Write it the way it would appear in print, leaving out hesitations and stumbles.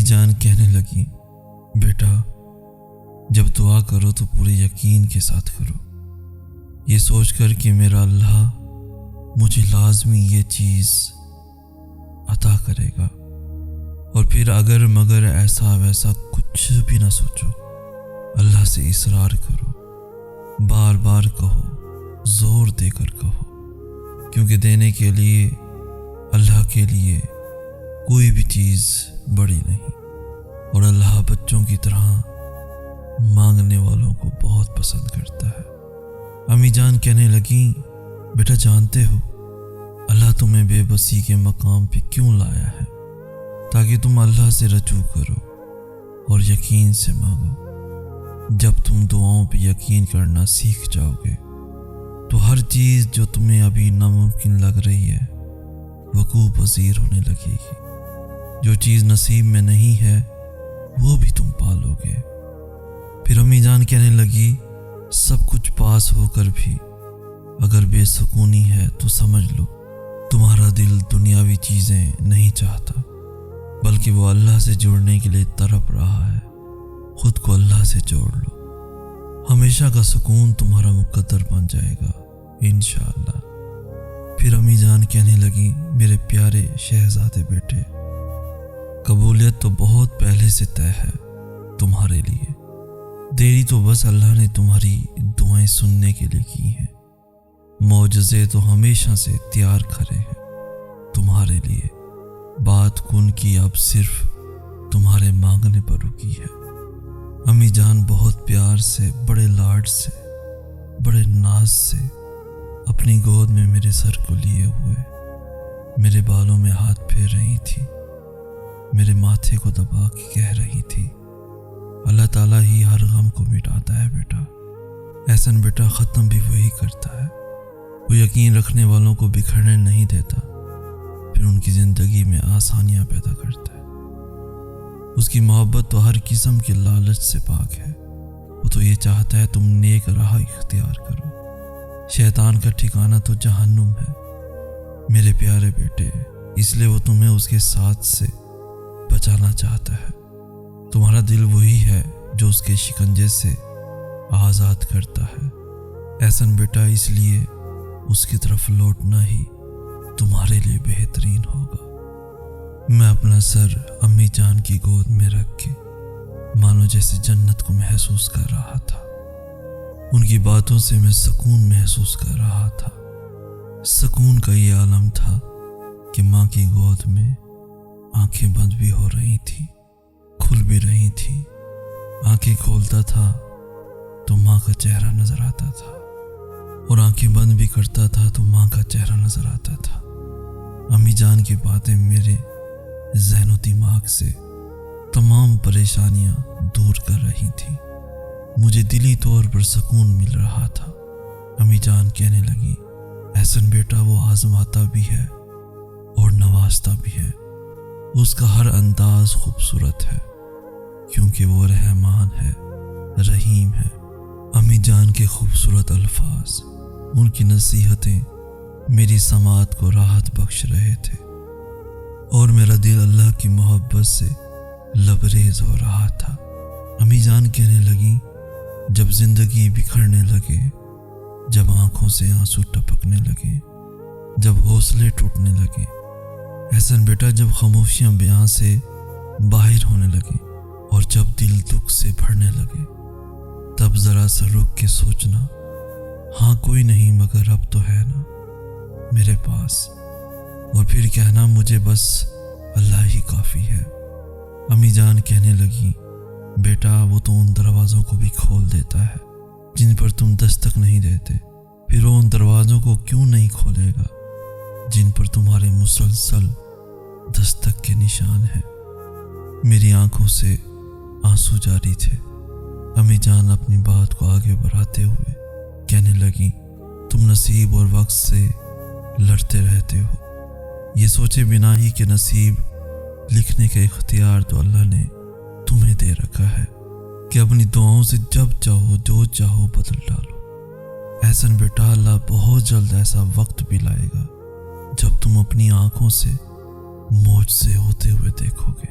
جان کہنے لگی، بیٹا جب دعا کرو تو پورے یقین کے ساتھ کرو، یہ سوچ کر کہ میرا اللہ مجھے لازمی یہ چیز عطا کرے گا، اور پھر اگر مگر ایسا ویسا کچھ بھی نہ سوچو، اللہ سے اصرار کرو، بار بار کہو، زور دے کر کہو، کیونکہ دینے کے لیے اللہ کے لیے کوئی بھی چیز بڑی نہیں، اور اللہ بچوں کی طرح مانگنے والوں کو بہت پسند کرتا ہے۔ امی جان کہنے لگیں، بیٹا جانتے ہو اللہ تمہیں بے بسی کے مقام پہ کیوں لایا ہے؟ تاکہ تم اللہ سے رجوع کرو اور یقین سے مانگو۔ جب تم دعاؤں پہ یقین کرنا سیکھ جاؤ گے تو ہر چیز جو تمہیں ابھی ناممکن لگ رہی ہے وقوع پذیر ہونے لگے گی۔ جو چیز نصیب میں نہیں ہے وہ بھی تم پالو گے۔ پھر امی جان کہنے لگی، سب کچھ پاس ہو کر بھی اگر بے سکونی ہے تو سمجھ لو تمہارا دل دنیاوی چیزیں نہیں چاہتا، بلکہ وہ اللہ سے جڑنے کے لیے تڑپ رہا ہے۔ خود کو اللہ سے جوڑ لو، ہمیشہ کا سکون تمہارا مقدر بن جائے گا انشاءاللہ۔ پھر امی جان کہنے لگی، میرے پیارے شہزادے بیٹے، قبولیت تو بہت پہلے سے طے ہے تمہارے لیے، دیری تو بس اللہ نے تمہاری دعائیں سننے کے لیے کی ہیں۔ معجزے تو ہمیشہ سے تیار کھڑے ہیں تمہارے لیے، بات کن کی اب صرف تمہارے مانگنے پر رکی ہے۔ امی جان بہت پیار سے، بڑے لاڈ سے، بڑے ناز سے اپنی گود میں میرے سر کو لیے ہوئے میرے بالوں میں ہاتھ پھیر رہی تھی، میرے ماتھے کو دبا کے کہہ رہی تھی، اللہ تعالیٰ ہی ہر غم کو مٹاتا ہے بیٹا، احسن بیٹا ختم بھی وہی کرتا ہے۔ وہ یقین رکھنے والوں کو بکھرنے نہیں دیتا، پھر ان کی زندگی میں آسانیاں پیدا کرتا ہے۔ اس کی محبت تو ہر قسم کے لالچ سے پاک ہے، وہ تو یہ چاہتا ہے تم نیک راہ اختیار کرو۔ شیطان کا ٹھکانہ تو جہنم ہے میرے پیارے بیٹے، اس لیے وہ تمہیں اس کے ساتھ سے بچانا چاہتا ہے۔ تمہارا دل وہی ہے جو اس کے شکنجے سے آزاد کرتا ہے۔ احسن بیٹا اس لیے اس کی طرف لوٹنا ہی تمہارے لیے بہترین ہوگا۔ میں اپنا سر امی جان کی گود میں رکھ کے مانو جیسے جنت کو محسوس کر رہا تھا۔ ان کی باتوں سے میں سکون محسوس کر رہا تھا۔ سکون کا یہ عالم تھا کہ ماں کی گود میں آنکھیں بند بھی ہو رہی تھی، کھل بھی رہی تھی۔ آنکھیں کھولتا تھا تو ماں کا چہرہ نظر آتا تھا، اور آنکھیں بند بھی کرتا تھا تو ماں کا چہرہ نظر آتا تھا۔ امی جان کی باتیں میرے ذہن و دماغ سے تمام پریشانیاں دور کر رہی تھیں، مجھے دلی طور پر سکون مل رہا تھا۔ امی جان کہنے لگی، احسن بیٹا وہ آزماتا بھی ہے اور نوازتا بھی ہے، اس کا ہر انداز خوبصورت ہے کیونکہ وہ رحمان ہے، رحیم ہے۔ امی جان کے خوبصورت الفاظ، ان کی نصیحتیں میری سماعت کو راحت بخش رہے تھے، اور میرا دل اللہ کی محبت سے لبریز ہو رہا تھا۔ امی جان کہنے لگیں، جب زندگی بکھرنے لگے، جب آنکھوں سے آنسو ٹپکنے لگے، جب حوصلے ٹوٹنے لگے، احسن بیٹا جب خاموشیاں بیان سے باہر ہونے لگے، اور جب دل دکھ سے بھرنے لگے، تب ذرا سا رک کے سوچنا، ہاں کوئی نہیں مگر اب تو ہے نا میرے پاس، اور پھر کہنا مجھے بس اللہ ہی کافی ہے۔ امی جان کہنے لگی، بیٹا وہ تو ان دروازوں کو بھی کھول دیتا ہے جن پر تم دستک نہیں دیتے، پھر وہ ان دروازوں کو کیوں نہیں کھولے گا جن پر تمہارے مسلسل دستک کے نشان ہیں۔ میری آنکھوں سے آنسو جاری تھے۔ امی جان اپنی بات کو آگے بڑھاتے ہوئے کہنے لگی، تم نصیب اور وقت سے لڑتے رہتے ہو، یہ سوچے بنا ہی کہ نصیب لکھنے کا اختیار تو اللہ نے تمہیں دے رکھا ہے کہ اپنی دعاؤں سے جب چاہو جو چاہو بدل ڈالو۔ احسن بیٹا اللہ بہت جلد ایسا وقت بھی لائے گا جب تم اپنی آنکھوں سے معجزے ہوتے ہوئے دیکھو گے۔